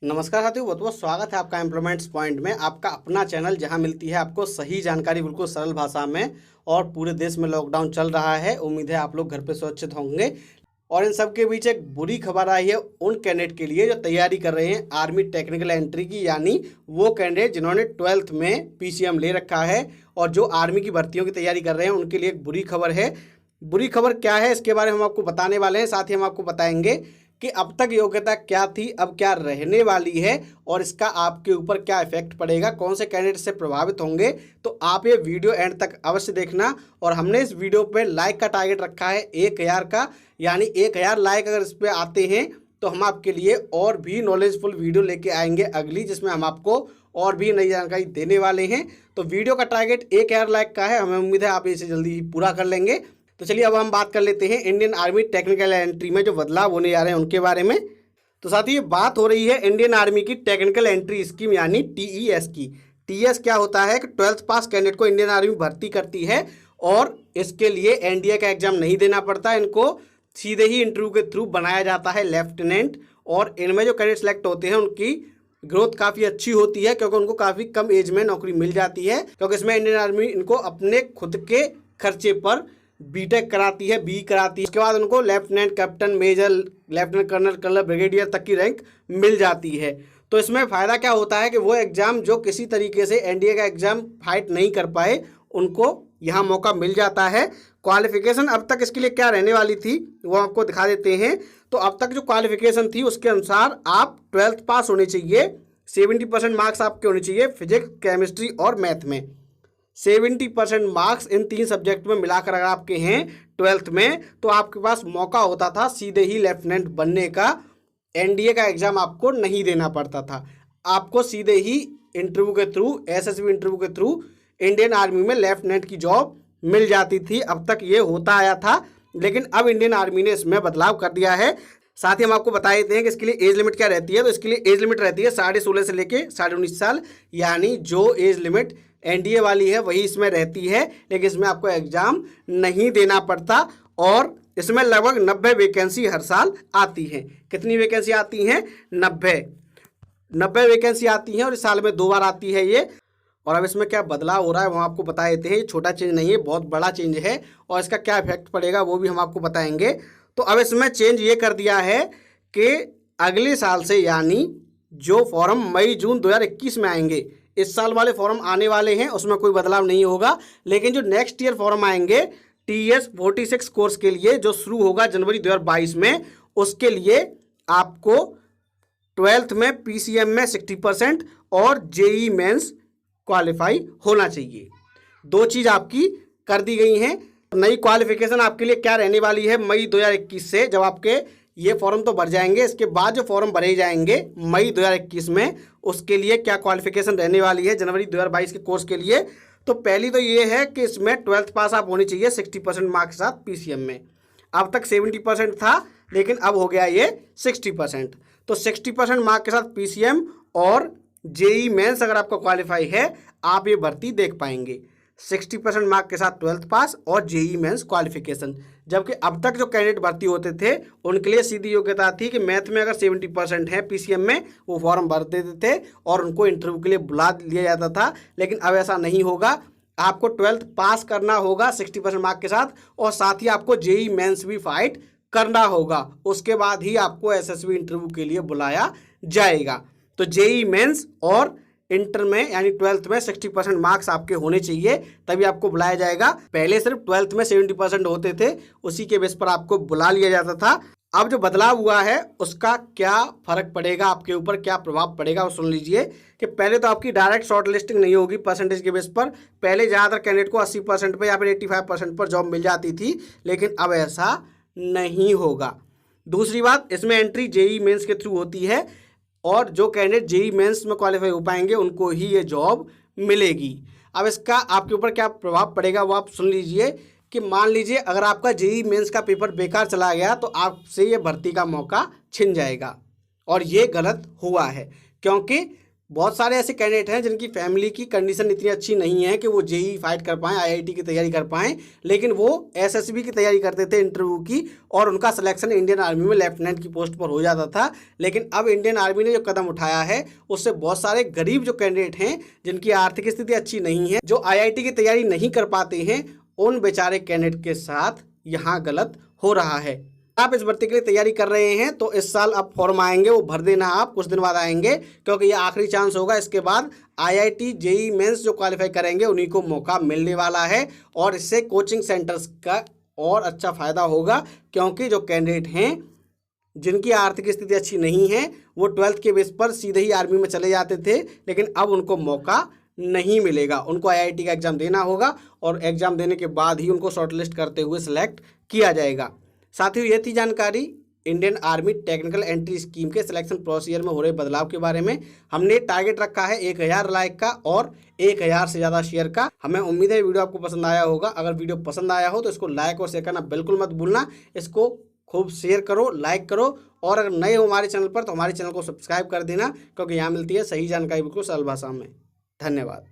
नमस्कार साथियों, बहुत बहुत स्वागत है आपका एम्प्लॉयमेंट्स पॉइंट में। आपका अपना चैनल जहां मिलती है आपको सही जानकारी बिल्कुल सरल भाषा में। और पूरे देश में लॉकडाउन चल रहा है, उम्मीद है आप लोग घर पे सुरक्षित होंगे। और इन सब के बीच एक बुरी खबर आई है उन कैंडिडेट के लिए जो तैयारी कर रहे हैं आर्मी टेक्निकल एंट्री की, यानी वो कैंडिडेट जिन्होंने 12th में PCM ले रखा है और जो आर्मी की भर्तियों की तैयारी कर रहे हैं उनके लिए एक बुरी खबर है। बुरी खबर क्या है इसके बारे में हम आपको बताने वाले हैं। साथ ही हम आपको बताएंगे कि अब तक योग्यता क्या थी, अब क्या रहने वाली है और इसका आपके ऊपर क्या इफेक्ट पड़ेगा, कौन से कैंडिडेट से प्रभावित होंगे। तो आप ये वीडियो एंड तक अवश्य देखना। और हमने इस वीडियो पे लाइक का टारगेट रखा है 1000 का, यानी 1000 लाइक अगर इस पर आते हैं तो हम आपके लिए और भी नॉलेजफुल वीडियो लेके आएंगे अगली, जिसमें हम आपको और भी नई जानकारी देने वाले हैं। तो वीडियो का टारगेट 1000 लाइक का है, हमें उम्मीद है आप इसे जल्दी ही पूरा कर लेंगे। तो चलिए अब हम बात कर लेते हैं इंडियन आर्मी टेक्निकल एंट्री में जो बदलाव होने जा रहे हैं उनके बारे में। तो साथ ही ये बात हो रही है इंडियन आर्मी की टेक्निकल एंट्री स्कीम यानी TES की। TES क्या होता है कि 12th पास कैंडिडेट को इंडियन आर्मी भर्ती करती है और इसके लिए NDA का एग्जाम नहीं देना पड़ता, इनको सीधे ही इंटरव्यू के थ्रू बनाया जाता है लेफ्टिनेंट। और इनमें जो कैंडिडेट सेलेक्ट होते हैं उनकी ग्रोथ काफ़ी अच्छी होती है, क्योंकि उनको काफ़ी कम एज में नौकरी मिल जाती है, क्योंकि इसमें इंडियन आर्मी इनको अपने खुद के खर्चे पर बीटेक कराती है, BE कराती है। उसके बाद उनको lieutenant, captain, major, lieutenant colonel, colonel, brigadier तक की रैंक मिल जाती है। तो इसमें फ़ायदा क्या होता है कि वो एग्ज़ाम जो किसी तरीके से NDA का एग्ज़ाम फाइट नहीं कर पाए उनको यहाँ मौका मिल जाता है। क्वालिफिकेशन अब तक इसके लिए क्या रहने वाली थी वो आपको दिखा देते हैं। तो अब तक जो क्वालिफिकेशन थी उसके अनुसार आप 12th पास होने चाहिए, 70% मार्क्स आपके होने चाहिए फिजिक्स, केमिस्ट्री और मैथ में। 70% मार्क्स इन 3 सब्जेक्ट में मिलाकर अगर आपके हैं 12th में तो आपके पास मौका होता था सीधे ही लेफ्टिनेंट बनने का। NDA का एग्ज़ाम आपको नहीं देना पड़ता था, आपको सीधे ही इंटरव्यू के थ्रू, SSB इंटरव्यू के थ्रू इंडियन आर्मी में लेफ्टिनेंट की जॉब मिल जाती थी। अब तक ये होता आया था, लेकिन अब इंडियन आर्मी ने इसमें बदलाव कर दिया है। साथ ही हम आपको बता देते हैं कि इसके लिए एज लिमिट क्या रहती है। तो इसके लिए एज लिमिट रहती है 16.5 से लेके 19.5 साल, यानी जो एज लिमिट NDA वाली है वही इसमें रहती है, लेकिन इसमें आपको एग्ज़ाम नहीं देना पड़ता। और इसमें लगभग 90 वैकेंसी हर साल आती हैं। कितनी वैकेंसी आती हैं? 90 वैकेंसी आती हैं और इस साल में 2 बार आती है ये। और अब इसमें क्या बदलाव हो रहा है वो आपको बता देते हैं। ये छोटा चेंज नहीं है, बहुत बड़ा चेंज है और इसका क्या इफेक्ट पड़ेगा वो भी हम आपको बताएंगे। तो अब इसमें चेंज ये कर दिया है कि अगले साल से, यानी जो फॉर्म मई जून 2021 में आएंगे, इस साल वाले फॉर्म आने वाले हैं उसमें कोई बदलाव नहीं होगा, लेकिन जो नेक्स्ट ईयर फॉर्म आएंगे TS 46 कोर्स के लिए जो शुरू होगा जनवरी 2022 में, उसके लिए आपको 12th में PCM में 60% और JEE मेंस क्वालिफाई होना चाहिए। 2 चीज़ आपकी कर दी गई हैं। नई क्वालिफिकेशन आपके लिए क्या रहने वाली है मई 2021 से, जब आपके ये फॉर्म तो भर जाएंगे, इसके बाद जो फॉर्म भरे जाएंगे मई 2021 में, उसके लिए क्या क्वालिफिकेशन रहने वाली है जनवरी 2022 के कोर्स के लिए। तो पहली तो ये है कि इसमें 12th पास आप होनी चाहिए 60% मार्क्स के साथ PCM में। अब तक 70% था, लेकिन अब हो गया ये 60%। तो 60% मार्क के साथ PCM और JEE मेंस अगर आपका क्वालिफाई है, आप ये भर्ती देख पाएंगे। 60% मार्क के साथ 12th पास और JEE मेंस क्वालिफिकेशन। जबकि अब तक जो कैंडिडेट भर्ती होते थे उनके लिए सीधी योग्यता थी कि मैथ में अगर 70% है PCM में, वो फॉर्म भर देते थे और उनको इंटरव्यू के लिए बुला लिया जाता था। लेकिन अब ऐसा नहीं होगा, आपको 12th पास करना होगा 60% मार्क के साथ, और साथ ही आपको JEE मेंस भी फाइट करना होगा। उसके बाद ही आपको SSB इंटरव्यू के लिए बुलाया जाएगा। तो JEE मेंस और इंटर में यानी 12th में 60% मार्क्स आपके होने चाहिए, तभी आपको बुलाया जाएगा। पहले सिर्फ 12th में 70% होते थे, उसी के बेस पर आपको बुला लिया जाता था। अब जो बदलाव हुआ है उसका क्या फर्क पड़ेगा आपके ऊपर, क्या प्रभाव पड़ेगा वो सुन लीजिए। कि पहले तो आपकी डायरेक्ट शॉर्ट लिस्टिंग नहीं होगी परसेंटेज के बेस पर। पहले ज़्यादातर कैंडिडेट को 80% पर या फिर 85% पर जॉब मिल जाती थी, लेकिन अब ऐसा नहीं होगा। दूसरी बात, इसमें एंट्री JEE मेंस के थ्रू होती है और जो कैंडिडेट JEE मेंस में क्वालिफाई हो पाएंगे उनको ही ये जॉब मिलेगी। अब इसका आपके ऊपर क्या प्रभाव पड़ेगा वो आप सुन लीजिए। कि मान लीजिए अगर आपका JEE मेंस का पेपर बेकार चला गया तो आपसे ये भर्ती का मौका छिन जाएगा, और ये गलत हुआ है। क्योंकि बहुत सारे ऐसे कैंडिडेट हैं जिनकी फैमिली की कंडीशन इतनी अच्छी नहीं है कि वो जेई फाइट कर पाएँ, आईआईटी की तैयारी कर पाएँ, लेकिन वो एसएसबी की तैयारी करते थे इंटरव्यू की, और उनका सिलेक्शन इंडियन आर्मी में लेफ्टिनेंट की पोस्ट पर हो जाता था। लेकिन अब इंडियन आर्मी ने जो कदम उठाया है उससे बहुत सारे गरीब जो कैंडिडेट हैं जिनकी आर्थिक स्थिति अच्छी नहीं है, जो आईआईटी की तैयारी नहीं कर पाते हैं, उन बेचारे कैंडिडेट के साथ यहाँ गलत हो रहा है। आप इस भर्ती के लिए तैयारी कर रहे हैं तो इस साल अब फॉर्म आएंगे, वो भर देना आप, कुछ दिन बाद आएंगे, क्योंकि ये आखिरी चांस होगा। इसके बाद आईआईटी जेई मेंस जो क्वालिफाई करेंगे उन्हीं को मौका मिलने वाला है, और इससे कोचिंग सेंटर्स का और अच्छा फ़ायदा होगा, क्योंकि जो कैंडिडेट हैं जिनकी आर्थिक स्थिति अच्छी नहीं है वो 12th के बेस पर सीधे ही आर्मी में चले जाते थे, लेकिन अब उनको मौका नहीं मिलेगा। उनको आईआईटी का एग्ज़ाम देना होगा, और एग्ज़ाम देने के बाद ही उनको शॉर्टलिस्ट करते हुए सिलेक्ट किया जाएगा। साथियों, ये थी जानकारी Indian army technical entry scheme के सिलेक्शन प्रोसीजर में हो रहे बदलाव के बारे में। हमने टारगेट रखा है 1000 लाइक का और 1000 से ज़्यादा शेयर का। हमें उम्मीद है वीडियो आपको पसंद आया होगा। अगर वीडियो पसंद आया हो तो इसको लाइक और शेयर करना बिल्कुल मत भूलना। इसको खूब शेयर करो, लाइक करो, और अगर नए हो हमारे चैनल पर तो हमारे चैनल को सब्सक्राइब कर देना, क्योंकि यहाँ मिलती है सही जानकारी बिल्कुल सरल भाषा में। धन्यवाद।